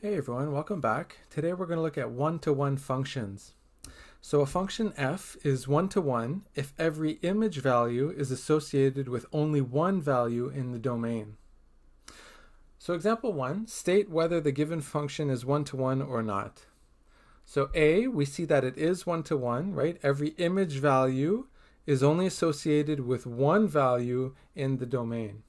Hey everyone, welcome back. Today we're going to look at one-to-one functions. So a function f is one-to-one if every image value is associated with only one value in the domain. So example 1, state whether the given function is one-to-one or not. So A, we see that it is one-to-one, right? Every image value is only associated with one value in the domain.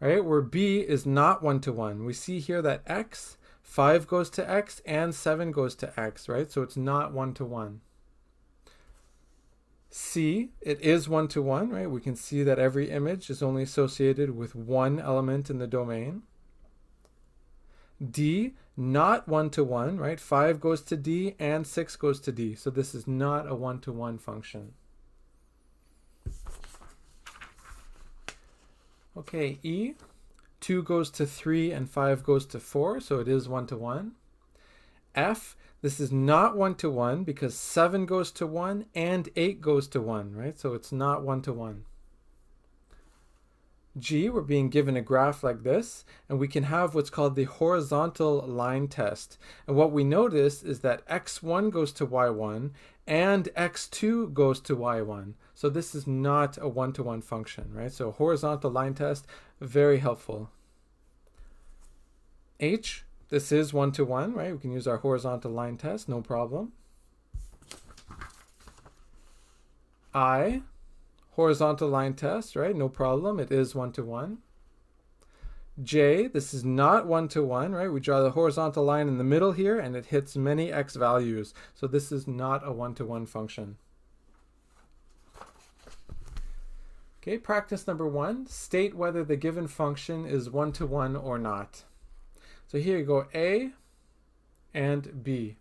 Right, where B is not one-to-one. We see here that X, 5 goes to X and 7 goes to X, right? So it's not one-to-one. C, it is one-to-one, right? We can see that every image is only associated with one element in the domain. D, not one-to-one, right? 5 goes to D and 6 goes to D. So this is not a one-to-one function. Okay, E, 2 goes to 3 and 5 goes to 4, so it is one-to-one. F, this is not one-to-one because 7 goes to 1 and 8 goes to 1, right? So it's not one-to-one. G, we're being given a graph like this, and we can have what's called the horizontal line test. And what we notice is that x1 goes to y1 and x2 goes to y1. So this is not a one-to-one function, right? So horizontal line test, very helpful. H, this is one-to-one, right? We can use our horizontal line test, no problem. I, horizontal line test, right? No problem, it is one-to-one. J, this is not one-to-one, right? We draw the horizontal line in the middle here and it hits many x values. So this is not a one-to-one function. Okay, practice number 1, state whether the given function is one-to-one or not. So here you go, A and B.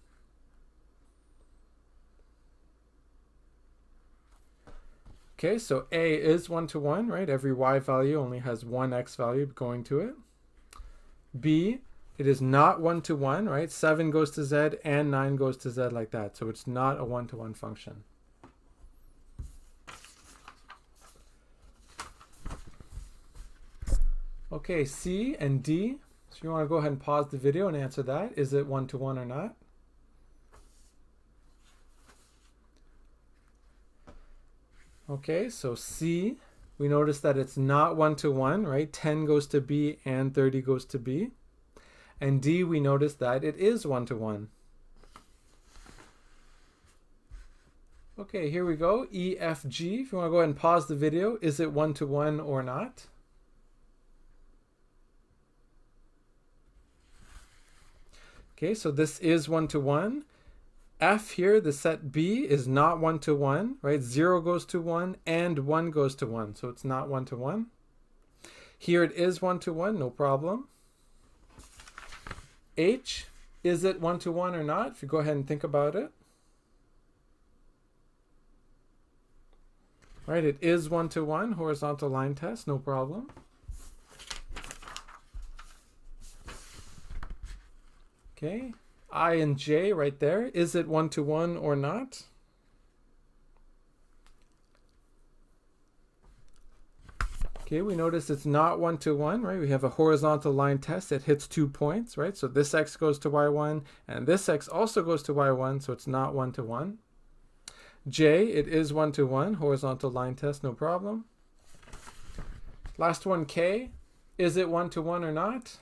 Okay, so A is one-to-one, right? Every y value only has one x value going to it. B, it is not one-to-one, right? 7 goes to Z and 9 goes to Z like that. So it's not a one-to-one function. Okay, C and D. So you want to go ahead and pause the video and answer that. Is it one-to-one or not? Okay, so C, we notice that it's not one-to-one, right? 10 goes to B and 30 goes to B. And D, we notice that it is one-to-one. Okay, here we go. E, F, G. If you want to go ahead and pause the video, is it one-to-one or not? Okay, so this is one-to-one. F here, the set B, is not one-to-one, right? 0 goes to 1 and 1 goes to 1, so it's not one-to-one. Here it is one-to-one, no problem. H, is it one-to-one or not? If you go ahead and think about it. Right, it is one-to-one, horizontal line test, no problem. Okay, I and J right there. Is it one-to-one or not? Okay, we notice it's not one-to-one, right? We have a horizontal line test that hits 2 points, right? So this x goes to y1 and this x also goes to y1, so it's not one-to-one. J, it is one-to-one, horizontal line test, no problem. Last one, K, is it one-to-one or not?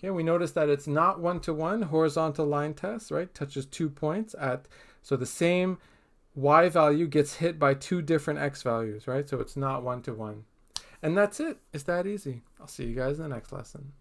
Okay, we notice that it's not one-to-one, horizontal line test, right? Touches 2 points at, so the same y value gets hit by 2 different x values, right? So it's not one-to-one. And that's it. It's that easy. I'll see you guys in the next lesson.